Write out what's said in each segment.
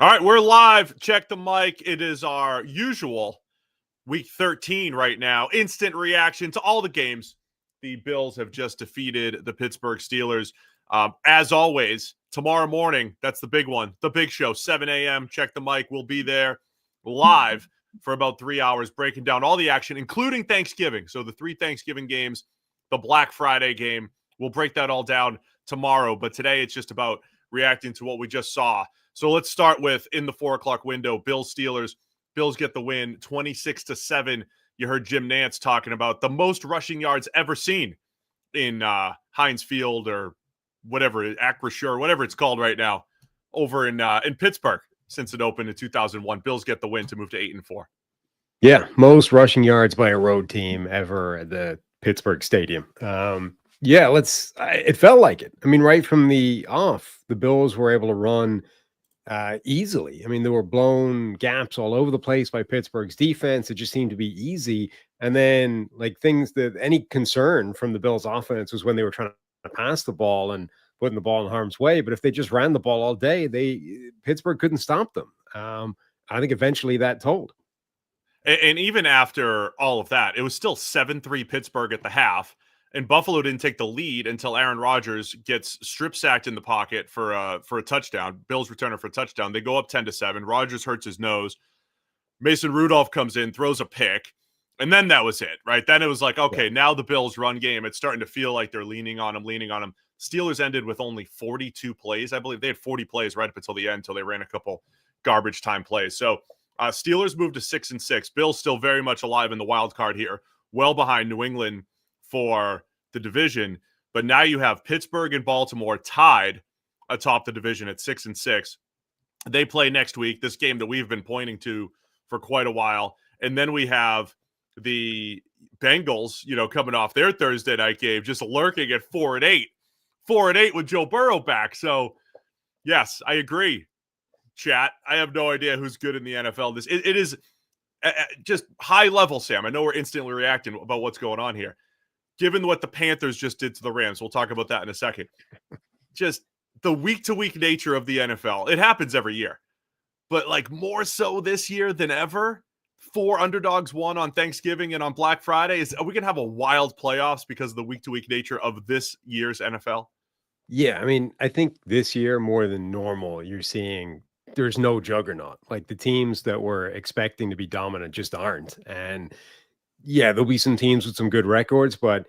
All right, we're live. Check the mic. It is our usual week 13 right now. Instant reaction to all the games. The Bills have just defeated the Pittsburgh Steelers. As always, tomorrow morning, that's the big one, the big show, 7 a.m. Check the mic. We'll be there live for about 3 hours, breaking down all the action, including Thanksgiving. So the 3 Thanksgiving games, the Black Friday game, we'll break that all down tomorrow. But today it's just about reacting to what we just saw. So let's start with in the 4 o'clock window, Bills-Steelers. Bills get the win, 26-7. You heard Jim Nantz talking about the most rushing yards ever seen in Heinz Field or whatever, Acrisure, whatever it's called right now, over in Pittsburgh since it opened in 2001. Bills get the win to move to 8-4. Yeah, most rushing yards by a road team ever at the Pittsburgh Stadium. It felt like it. I mean, right from the off, the Bills were able to run easily. I mean, there were blown gaps all over the place by Pittsburgh's defense. It just seemed to be easy. And then, like, any concern from the Bills' offense was when they were trying to pass the ball and putting the ball in harm's way. But if they just ran the ball all day, Pittsburgh couldn't stop them. I think eventually that told. And even after all of that, it was still 7-3 Pittsburgh at the half. And Buffalo didn't take the lead until Aaron Rodgers gets strip sacked in the pocket for a touchdown. Bills returner for a touchdown. They go up 10-7. Rodgers hurts his nose. Mason Rudolph comes in, throws a pick, and then that was it, right? Then it was like, okay, now the Bills' run game, it's starting to feel like they're leaning on him. Steelers ended with only 42 plays. I believe they had 40 plays right up until the end, until they ran a couple garbage time plays. So Steelers moved to 6-6. Bills still very much alive in the wild card here, well behind New England for the division, but now you have Pittsburgh and Baltimore tied atop the division at 6-6. They play next week, this game that we've been pointing to for quite a while, and then we have the Bengals, coming off their Thursday night game, just lurking at 4-8 with Joe Burrow back. So, yes, I agree, chat. I have no idea who's good in the NFL. It is just high level, Sam. I know we're instantly reacting about what's going on here. Given what the Panthers just did to the Rams, we'll talk about that in a second. Just the week-to-week nature of the NFL. It happens every year. But, like, more so this year than ever. 4 underdogs won on Thanksgiving and on Black Friday. Are we going to have a wild playoffs because of the week-to-week nature of this year's NFL? Yeah, I mean, I think this year more than normal, you're seeing there's no juggernaut. Like, the teams that we're expecting to be dominant just aren't. And yeah, there'll be some teams with some good records, but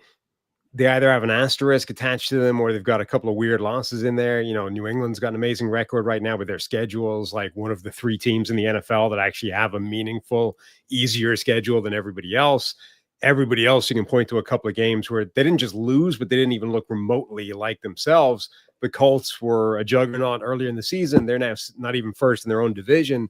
they either have an asterisk attached to them or they've got a couple of weird losses in there. New England's got an amazing record right now with their schedules, like one of the 3 teams in the NFL that actually have a meaningful, easier schedule than everybody else. Everybody else, you can point to a couple of games where they didn't just lose, but they didn't even look remotely like themselves. The Colts were a juggernaut earlier in the season. They're now not even first in their own division.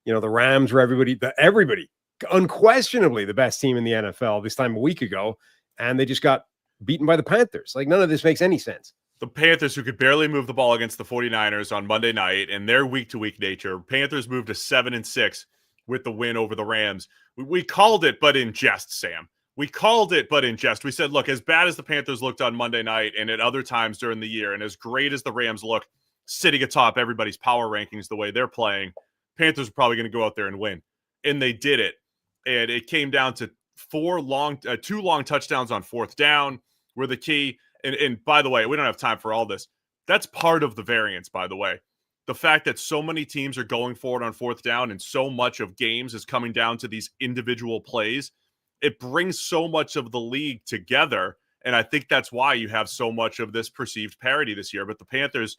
The Rams were everybody. Unquestionably the best team in the NFL this time a week ago, and they just got beaten by the Panthers. Like, none of this makes any sense. The Panthers, who could barely move the ball against the 49ers on Monday night, and their week-to-week nature, Panthers moved to 7-6 with the win over the Rams. We called it, but in jest, Sam. We called it, but in jest. We said, look, as bad as the Panthers looked on Monday night and at other times during the year, and as great as the Rams look sitting atop everybody's power rankings the way they're playing, Panthers are probably going to go out there and win. And they did it. And it came down to 2 long touchdowns on 4th down were the key. And by the way, we don't have time for all this. That's part of the variance, by the way. The fact that so many teams are going forward on 4th down and so much of games is coming down to these individual plays, it brings so much of the league together. And I think that's why you have so much of this perceived parity this year. But the Panthers,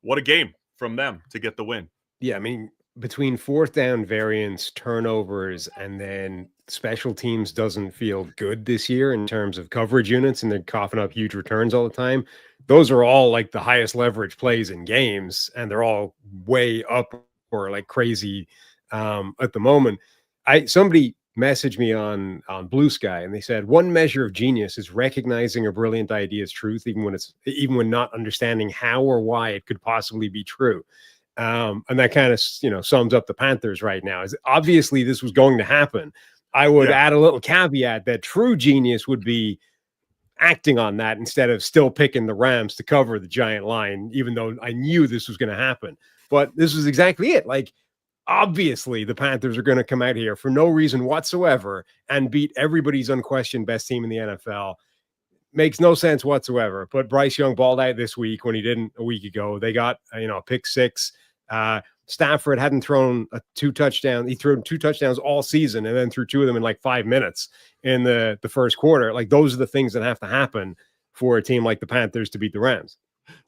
what a game from them to get the win. Yeah, I mean, between 4th down variance, turnovers, and then special teams doesn't feel good this year in terms of coverage units, and they're coughing up huge returns all the time. Those are all like the highest leverage plays in games, and they're all way up or like crazy at the moment. Somebody messaged me on Blue Sky, and they said one measure of genius is recognizing a brilliant idea's truth, even when not understanding how or why it could possibly be true. And that kind of, sums up the Panthers right now. Is obviously this was going to happen. I would add a little caveat that true genius would be acting on that instead of still picking the Rams to cover the giant line, even though I knew this was going to happen. But this was exactly it. Like, obviously, the Panthers are going to come out here for no reason whatsoever and beat everybody's unquestioned best team in the NFL. Makes no sense whatsoever. But Bryce Young balled out this week when he didn't a week ago. They got a pick six. Stafford hadn't thrown two touchdowns. He threw 2 touchdowns all season and then threw 2 of them in like 5 minutes in the first quarter. Like, those are the things that have to happen for a team like the Panthers to beat the Rams.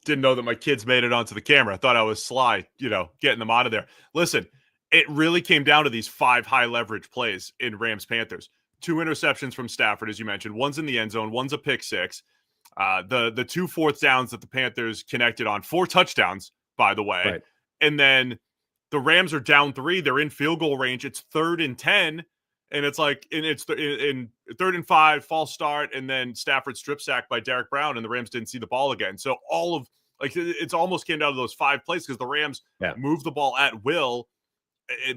Didn't know that my kids made it onto the camera. I thought I was sly, getting them out of there. Listen, it really came down to these 5 high leverage plays in Rams Panthers. 2 interceptions from Stafford, as you mentioned. One's in the end zone. One's a pick six. The 2 fourth downs that the Panthers connected on, 4 touchdowns, by the way. Right. And then the Rams are down 3. They're in field goal range. It's 3rd and 10. And it's like, it's in 3rd and 5, false start, and then Stafford strip sacked by Derek Brown, and the Rams didn't see the ball again. So it's almost came down to those 5 plays because the Rams moved the ball at will,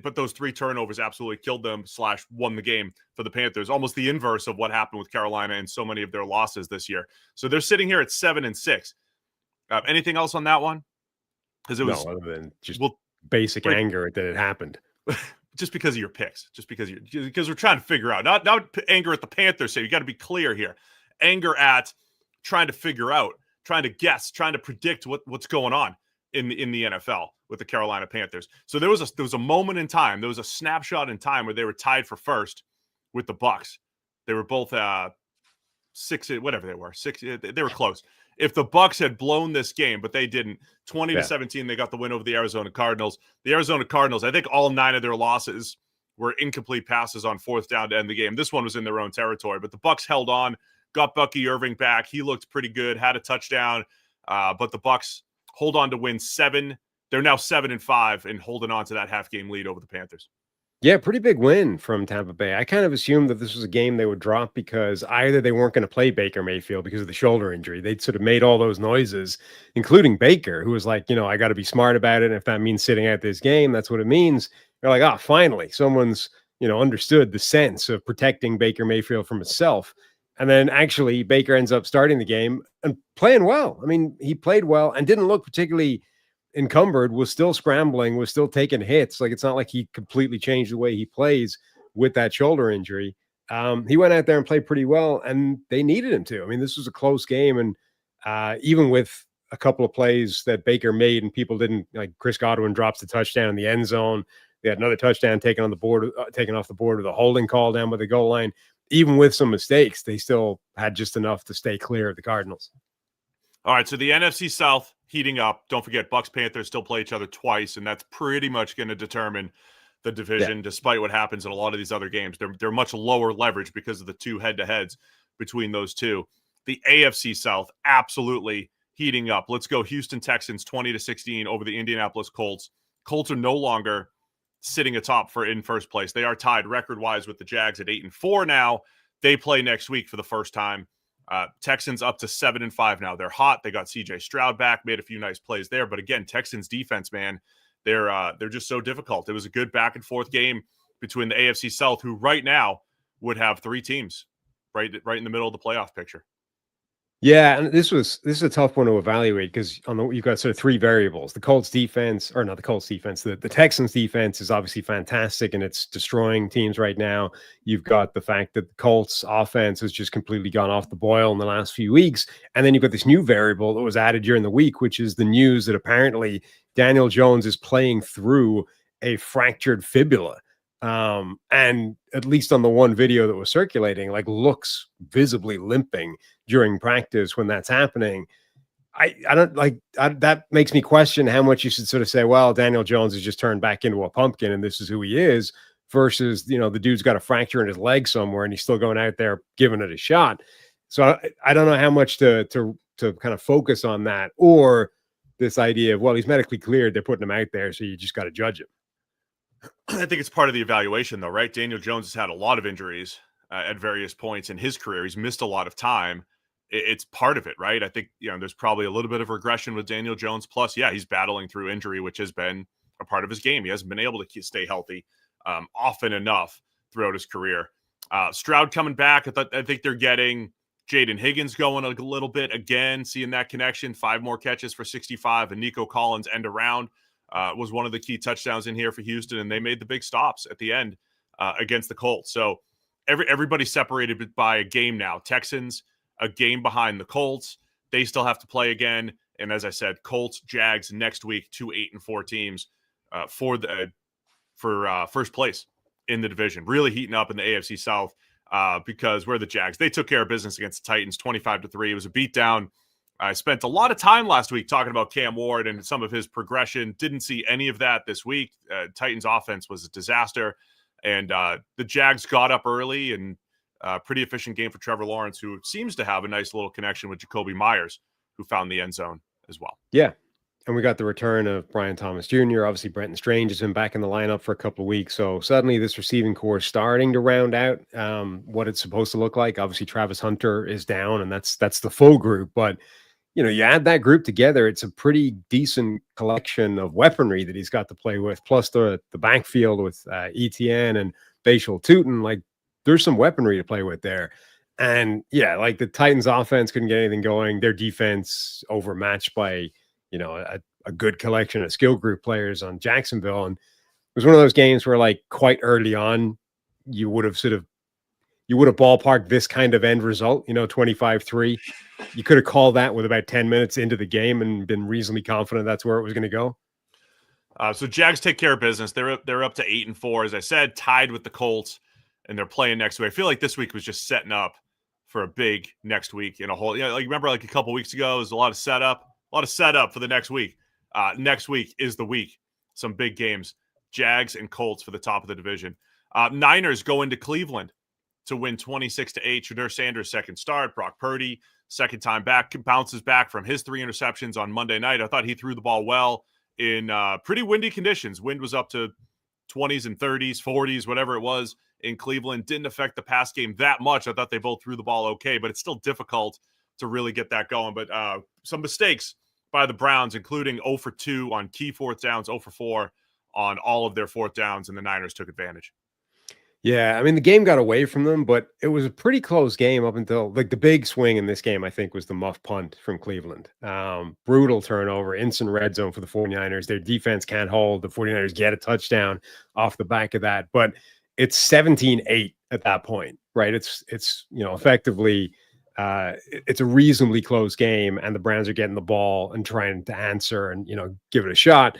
but those 3 turnovers absolutely killed them / won the game for the Panthers. Almost the inverse of what happened with Carolina and so many of their losses this year. So they're sitting here at 7-6. Anything else on that one? Because it was other than just basic anger that it happened. Just because of your picks, because we're trying to figure out, not anger at the Panthers. So you got to be clear here. Anger at trying to figure out, trying to guess, trying to predict what's going on in the NFL with the Carolina Panthers. So there was a moment in time, there was a snapshot in time where they were tied for first with the Bucs. They were both 6, whatever they were, 6. They were close. If the Bucs had blown this game, but they didn't, 20-17, they got the win over the Arizona Cardinals. The Arizona Cardinals, I think all 9 of their losses were incomplete passes on 4th down to end the game. This one was in their own territory, but the Bucs held on, got Bucky Irving back. He looked pretty good, had a touchdown, but the Bucs hold on to win 7. They're now 7-5 and holding on to that half-game lead over the Panthers. Yeah, pretty big win from Tampa Bay. I kind of assumed that this was a game they would drop because either they weren't going to play Baker Mayfield because of the shoulder injury. They'd sort of made all those noises, including Baker, who was like, I got to be smart about it. And if that means sitting out this game, that's what it means. They're like, finally, someone's, understood the sense of protecting Baker Mayfield from himself. And then actually Baker ends up starting the game and playing well. I mean, he played well and didn't look particularly encumbered, was still scrambling, was still taking hits. Like, it's not like he completely changed the way he plays with that shoulder injury. He went out there and played pretty well, and they needed him to. I mean, this was a close game, and even with a couple of plays that Baker made and people didn't, like Chris Godwin drops the touchdown in the end zone. They had another touchdown taken off the board with a holding call down by the goal line. Even with some mistakes, they still had just enough to stay clear of the Cardinals. All right, so the NFC South heating up. Don't forget, Bucs Panthers still play each other twice, and that's pretty much going to determine the division, despite what happens in a lot of these other games. They're much lower leverage because of the 2 head-to-heads between those two. The AFC South absolutely heating up. Let's go Houston Texans 20-16 over the Indianapolis Colts. Colts are no longer sitting atop in first place. They are tied record-wise with the Jags at 8-4 now. They play next week for the first time. Texans up to 7-5 now. They're hot. They got CJ Stroud back, made a few nice plays there. But again, Texans defense, man, they're just so difficult. It was a good back and forth game between the AFC South, who right now would have 3 teams right in the middle of the playoff picture. Yeah, and this is a tough one to evaluate because you've got sort of 3 variables. The Colts defense, or not the Colts defense, the Texans defense is obviously fantastic and it's destroying teams right now. You've got the fact that the Colts offense has just completely gone off the boil in the last few weeks. And then you've got this new variable that was added during the week, which is the news that apparently Daniel Jones is playing through a fractured fibula. And at least on the one video that was circulating, like, looks visibly limping during practice when that's happening. I don't like that. Makes me question how much you should sort of say, well, Daniel Jones has just turned back into a pumpkin and this is who he is, versus, the dude's got a fracture in his leg somewhere and he's still going out there giving it a shot. So I don't know how much to kind of focus on that, or this idea of, well, he's medically cleared, they're putting him out there, so you just got to judge him. I think it's part of the evaluation, though, right? Daniel Jones has had a lot of injuries at various points in his career. He's missed a lot of time. It's part of it, right? I think, there's probably a little bit of regression with Daniel Jones. Plus, he's battling through injury, which has been a part of his game. He hasn't been able to stay healthy often enough throughout his career. Stroud coming back. I think they're getting Jaden Higgins going a little bit again, seeing that connection. 5 more catches for 65, and Nico Collins end around. was one of the key touchdowns in here for Houston, and they made the big stops at the end against the Colts. So everybody's separated by a game now. Texans, a game behind the Colts. They still have to play again. And as I said, Colts, Jags next week, 2 8-4 teams for first place in the division. Really heating up in the AFC South because we're the Jags. They took care of business against the Titans 25-3. It was a beatdown. I spent a lot of time last week talking about Cam Ward and some of his progression. Didn't see any of that this week. Titans offense was a disaster. And the Jags got up early and pretty efficient game for Trevor Lawrence, who seems to have a nice little connection with Jacoby Myers, who found the end zone as well. Yeah. And we got the return of Brian Thomas Jr. Obviously, Brenton Strange has been back in the lineup for a couple of weeks. So suddenly this receiving core is starting to round out what it's supposed to look like. Obviously, Travis Hunter is down, and that's the full group. But, you add that group together, it's a pretty decent collection of weaponry that he's got to play with, plus the backfield with ETN and Bashal Tootin. Like, there's some weaponry to play with there. And, yeah, like the Titans offense couldn't get anything going. Their defense overmatched by a good collection of skill group players on Jacksonville. And it was one of those games where, like, quite early on, you would have ballparked this kind of end result, 25-3. You could have called that with about 10 minutes into the game and been reasonably confident that's where it was going to go. So Jags take care of business. They're up to 8-4, as I said, tied with the Colts, and they're playing next week. I feel like this week was just setting up for a big next week in a whole. Like, remember, like a couple weeks ago, it was a lot of setup for the next week. Next week is the week. Some big games. Jags and Colts for the top of the division. Niners go into Cleveland to win 26-8. Shedeur Sanders' second start. Brock Purdy, second time back, bounces back from his 3 interceptions on Monday night. I thought he threw the ball well in pretty windy conditions. Wind was up to 20s and 30s, 40s, whatever it was in Cleveland. Didn't affect the pass game that much. I thought they both threw the ball okay, but it's still difficult to really get that going. But some mistakes by the Browns, including 0 for 2 on key fourth downs, 0 for 4 on all of their fourth downs, and the Niners took advantage. Yeah, I mean, the game got away from them, but it was a pretty close game up until, like, the big swing in this game, I think, was the muff punt from Cleveland. Brutal turnover, instant red zone for the 49ers. Their defense can't hold. The 49ers get a touchdown off the back of that, but it's 17-8 at that point, right? It's effectively it's a reasonably close game, and the Browns are getting the ball and trying to answer and, give it a shot.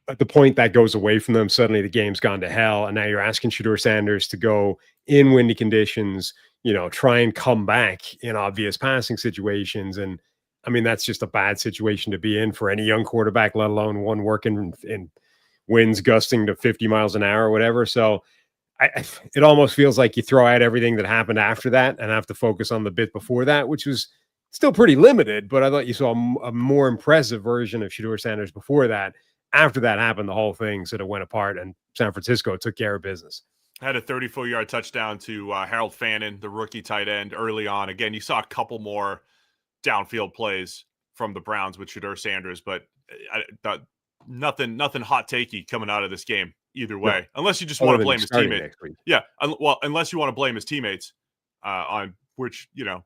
At the point that goes away from them, suddenly the game's gone to hell. And now you're asking Shedeur Sanders to go in windy conditions, try and come back in obvious passing situations. And I mean, that's just a bad situation to be in for any young quarterback, let alone one working in winds gusting to 50 miles an hour or whatever. So it almost feels like you throw out everything that happened after that and have to focus on the bit before that, which was still pretty limited. But I thought you saw a more impressive version of Shedeur Sanders before that. After that happened, the whole thing sort of went apart, and San Francisco took care of business. Had a 34-yard touchdown to Harold Fannin, the rookie tight end, early on. Again, you saw a couple more downfield plays from the Browns with Shedeur Sanders, but nothing hot takey coming out of this game either way, no. Unless you just want to blame his teammates. Yeah, well, unless you want to blame his teammates, on which there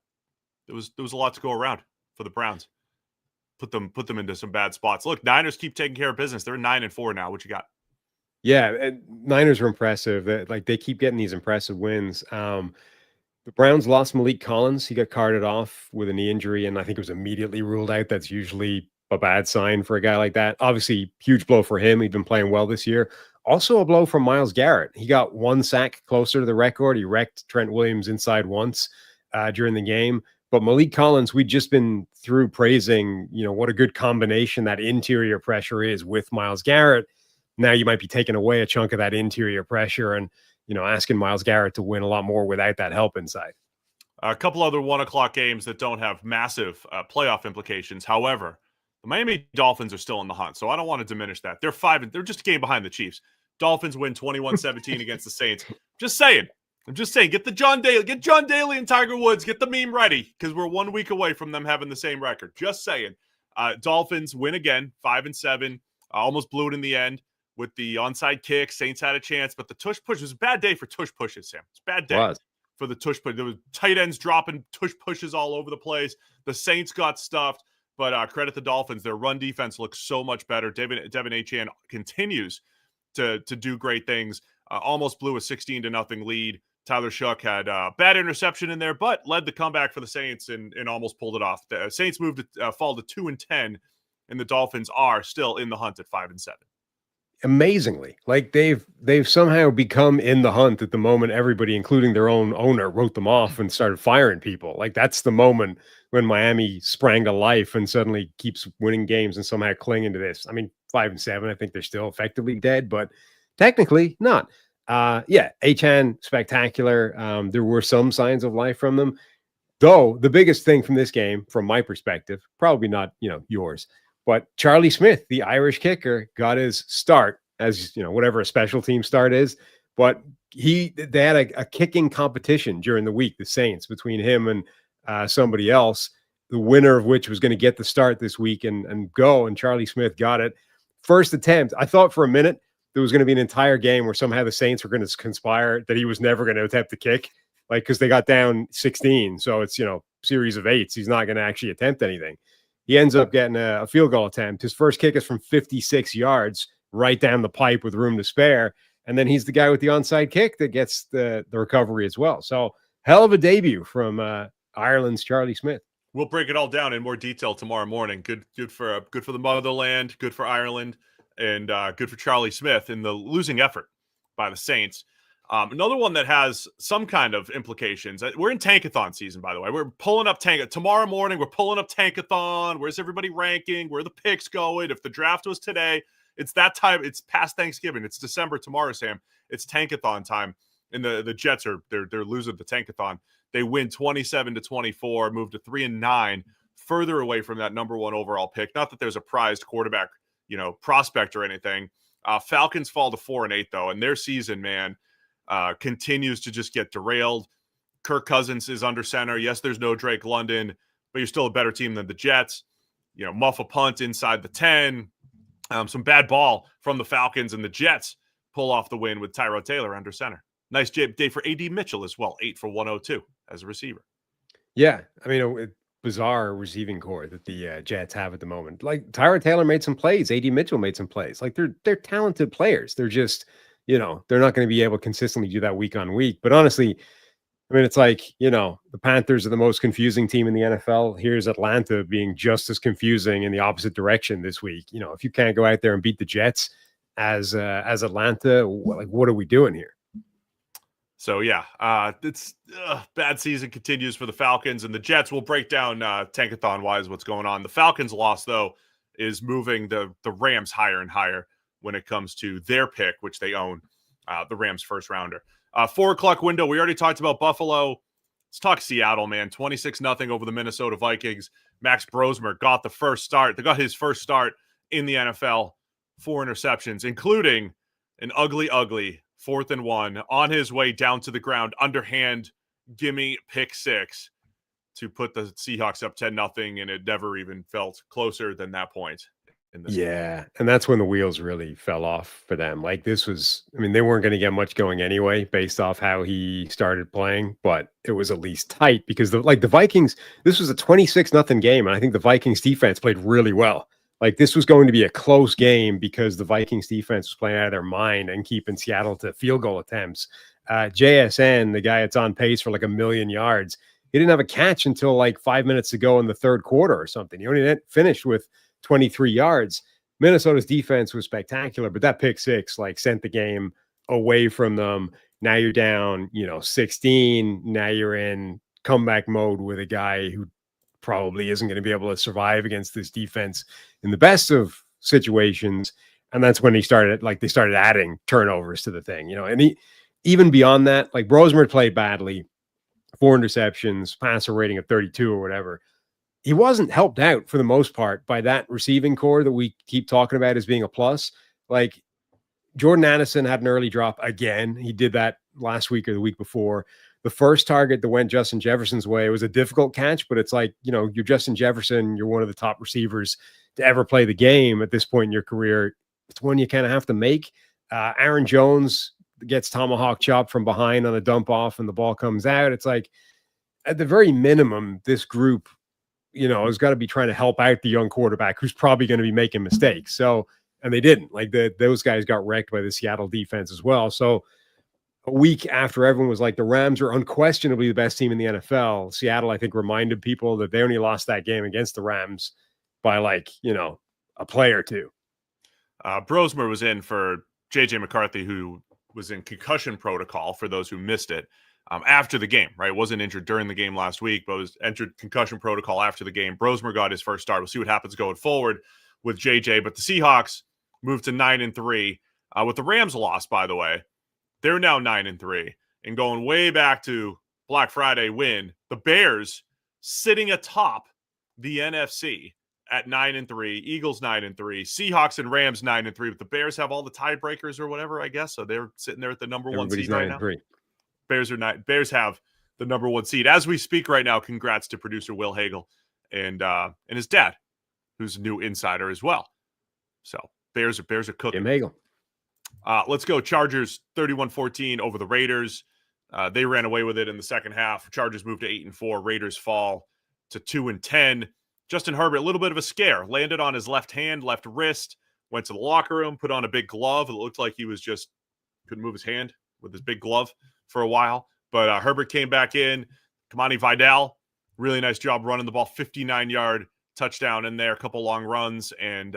was a lot to go around for the Browns. Put them into some bad spots. Look, Niners keep taking care of business. They're 9-4 now. What you got? Yeah, and Niners are impressive. They keep getting these impressive wins. The Browns lost Malik Collins. He got carted off with a knee injury, and I think it was immediately ruled out. That's usually a bad sign for a guy like that. Obviously, huge blow for him. He'd been playing well this year. Also a blow from Myles Garrett. He got 1 sack closer to the record. He wrecked Trent Williams inside once during the game. But Malik Collins, we've just been through praising, what a good combination that interior pressure is with Myles Garrett. Now you might be taking away a chunk of that interior pressure and, asking Myles Garrett to win a lot more without that help inside. A couple other 1:00 games that don't have massive playoff implications. However, the Miami Dolphins are still in the hunt, so I don't want to diminish that. They're just a game behind the Chiefs. Dolphins win 21-17 against the Saints. I'm just saying, get John Daly and Tiger Woods, get the meme ready, because we're 1 week away from them having the same record. Just saying. Dolphins win again, 5-7. Almost blew it in the end with the onside kick. Saints had a chance, but the tush push was a bad day for tush pushes, Sam. It's a bad day for the tush push. There was tight ends dropping tush pushes all over the place. The Saints got stuffed. but credit the Dolphins. Their run defense looks so much better. Devin Achane continues to do great things. Almost blew a 16-0 lead. Tyler Shuck had a bad interception in there, but led the comeback for the Saints and almost pulled it off. The Saints moved to fall to 2-10, and the Dolphins are still in the hunt at 5-7. Amazingly, like they've somehow become in the hunt at the moment. Everybody, including their own owner, wrote them off and started firing people. Like that's the moment when Miami sprang to life and suddenly keeps winning games and somehow clinging to this. I mean, 5-7. I think they're still effectively dead, but technically not. Achane, spectacular. There were some signs of life from them, though. The biggest thing from this game, from my perspective, probably not yours, but Charlie Smith, the Irish kicker, got his start as whatever a special team start is. But they had a kicking competition during the week, the Saints, between him and somebody else, the winner of which was going to get the start this week and go. And Charlie Smith got it. First attempt, I thought for a minute there was going to be an entire game where somehow the Saints were going to conspire that he was never going to attempt the kick, like because they got down 16. So it's, series of 8s. He's not going to actually attempt anything. He ends up getting a field goal attempt. His first kick is from 56 yards, right down the pipe with room to spare. And then he's the guy with the onside kick that gets the recovery as well. So hell of a debut from Ireland's Charlie Smith. We'll break it all down in more detail tomorrow morning. Good for the motherland, good for Ireland, and good for Charlie Smith in the losing effort by the Saints. Another one that has some kind of implications. We're in Tankathon season, by the way. We're pulling up tomorrow morning. We're pulling up Tankathon. Where's everybody ranking? Where are the picks going? If the draft was today, it's that time. It's past Thanksgiving. It's December tomorrow, Sam. It's Tankathon time, and the Jets they're losing the Tankathon. They win 27-24, move to 3-9, further away from that number 1 overall pick. Not that there's a prized quarterback, prospect or anything. Falcons fall to 4-8 though, and their season, man, continues to just get derailed. Kirk Cousins is under center. Yes, there's no Drake London, but you're still a better team than the Jets. Muff a punt inside the 10. Some bad ball from the Falcons, and the Jets pull off the win with Tyrod Taylor under center. Nice day for A.D. Mitchell as well, 8 for 102 as a receiver. Yeah, I mean, a bizarre receiving core that the Jets have at the moment. Like Tyrod Taylor made some plays, A.D. Mitchell made some plays. Like they're talented players. They're just they're not going to be able to consistently do that week on week. But honestly, I mean, it's like the Panthers are the most confusing team in the NFL. Here's Atlanta being just as confusing in the opposite direction this week. If you can't go out there and beat the Jets as Atlanta, what are we doing here? So, it's bad season continues for the Falcons, and the Jets will break down Tankathon-wise what's going on. The Falcons' loss, though, is moving the Rams higher and higher when it comes to their pick, which they own, the Rams' first rounder. 4 o'clock window, we already talked about Buffalo. Let's talk Seattle, man. 26-0 over the Minnesota Vikings. Max Brosmer got the first start. They got his first start in the NFL. 4 interceptions, including an ugly 4th and 1 on his way down to the ground, underhand gimme pick 6 to put the Seahawks up 10-0, and it never even felt closer than that point. And that's when the wheels really fell off for them. Like this was, I mean, they weren't going to get much going anyway based off how he started playing, but it was at least tight because the Vikings, this was a 26-0 game, and I think the Vikings defense played really well. Like this was going to be a close game because the Vikings defense was playing out of their mind and keeping Seattle to field goal attempts. JSN, the guy that's on pace for like 1 million yards, he didn't have a catch until like 5 minutes to go in the third quarter or something. He only finished with 23 yards. Minnesota's defense was spectacular, but that pick 6 like sent the game away from them. Now you're down, 16. Now you're in comeback mode with a guy who probably isn't going to be able to survive against this defense in the best of situations. And that's when they started adding turnovers to the thing, and even beyond that, like Brosmer played badly, 4 interceptions, passer rating of 32 or whatever. He wasn't helped out for the most part by that receiving core that we keep talking about as being a plus. Like Jordan Addison had an early drop again. He did that last week or the week before. The first target that went Justin Jefferson's way was a difficult catch, but it's like, you're Justin Jefferson. You're one of the top receivers to ever play the game at this point in your career. It's one you kind of have to make. Aaron Jones gets tomahawk chopped from behind on a dump off and the ball comes out. It's like, at the very minimum, this group, has got to be trying to help out the young quarterback who's probably going to be making mistakes. So, and they didn't. Like those guys got wrecked by the Seattle defense as well. So a week after everyone was like, the Rams are unquestionably the best team in the NFL, Seattle, I think, reminded people that they only lost that game against the Rams by a play or two. Brosmer was in for J.J. McCarthy, who was in concussion protocol for those who missed it after the game, right? Wasn't injured during the game last week, but was entered concussion protocol after the game. Brosmer got his first start. We'll see what happens going forward with J.J., but the Seahawks moved to 9-3. With the Rams loss, by the way, they're now 9-3. And going way back to Black Friday win, the Bears sitting atop the NFC at 9-3, Eagles 9-3, Seahawks and Rams 9-3, but the Bears have all the tiebreakers or whatever, I guess. So they're sitting there at the number one seed right now. Bears have the number one seed as we speak right now. Congrats to producer Will Hagel and his dad, who's a new insider as well. So Bears are cooking. Hagel. Let's go. Chargers 31-14 over the Raiders. They ran away with it in the second half. Chargers moved to 8-4. Raiders fall to 2-10. Justin Herbert, a little bit of a scare. Landed on his left hand, left wrist, went to the locker room, put on a big glove. It looked like he was just couldn't move his hand with his big glove for a while. But Herbert came back in. Kamani Vidal, really nice job running the ball. 59-yard touchdown in there, a couple long runs, and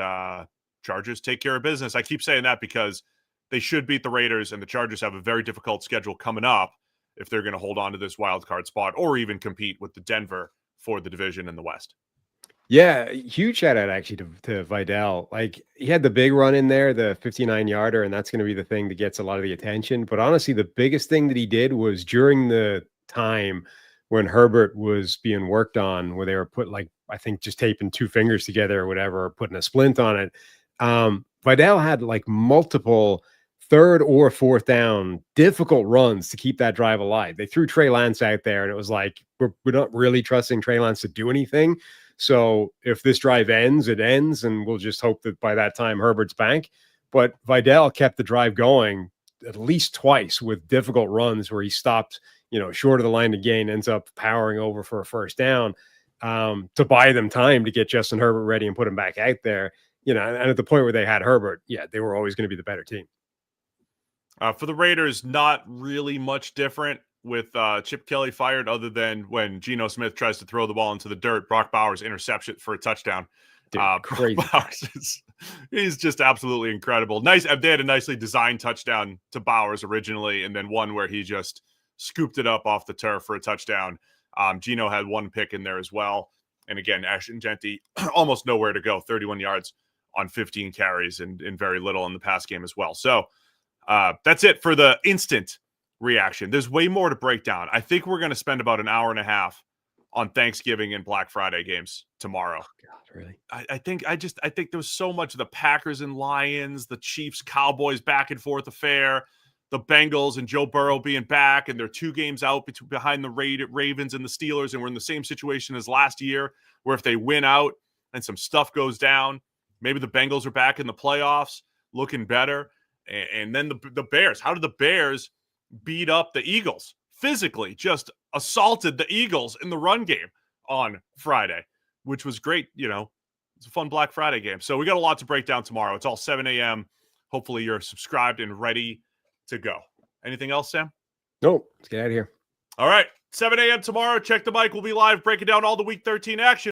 Chargers take care of business. I keep saying that because they should beat the Raiders, and the Chargers have a very difficult schedule coming up if they're going to hold on to this wild card spot or even compete with the Denver for the division in the West. Yeah, huge shout out actually to Vidal. Like, he had the big run in there, the 59-yarder, and that's going to be the thing that gets a lot of the attention. But honestly, the biggest thing that he did was during the time when Herbert was being worked on, where they were put, like, I think just taping two fingers together or whatever, or putting a splint on it. Vidal had like multiple third or fourth down difficult runs to keep that drive alive. They threw Trey Lance out there, and it was like, we're not really trusting Trey Lance to do anything. So if this drive ends, it ends, and we'll just hope that by that time Herbert's back. But Vidal kept the drive going at least twice with difficult runs where he stopped, short of the line to gain, ends up powering over for a first down to buy them time to get Justin Herbert ready and put him back out there. And at the point where they had Herbert, they were always going to be the better team. For the Raiders, not really much different with Chip Kelly fired, other than when Geno Smith tries to throw the ball into the dirt. Brock Bowers interception for a touchdown. Dude, crazy. Bowers he's just absolutely incredible. Nice. They had a nicely designed touchdown to Bowers originally, and then one where he just scooped it up off the turf for a touchdown. Geno had one pick in there as well. And again, Ashton Genty, almost nowhere to go, 31 yards on 15 carries and very little in the pass game as well. So that's it for the instant reaction. There's way more to break down. I think we're going to spend about an hour and a half on Thanksgiving and Black Friday games tomorrow. Oh, God, really? I think there was so much of the Packers and Lions, the Chiefs, Cowboys back and forth affair, the Bengals and Joe Burrow being back, and they're 2 games out behind the Ravens and the Steelers, and we're in the same situation as last year, where if they win out and some stuff goes down, maybe the Bengals are back in the playoffs, looking better. And then the Bears. How did the Bears beat up the Eagles? Physically, just assaulted the Eagles in the run game on Friday, which was great. It's a fun Black Friday game. So we got a lot to break down tomorrow. It's all 7 a.m. Hopefully you're subscribed and ready to go. Anything else, Sam? Nope. Let's get out of here. All right. 7 a.m. tomorrow. Check the mic. We'll be live breaking down all the Week 13 action.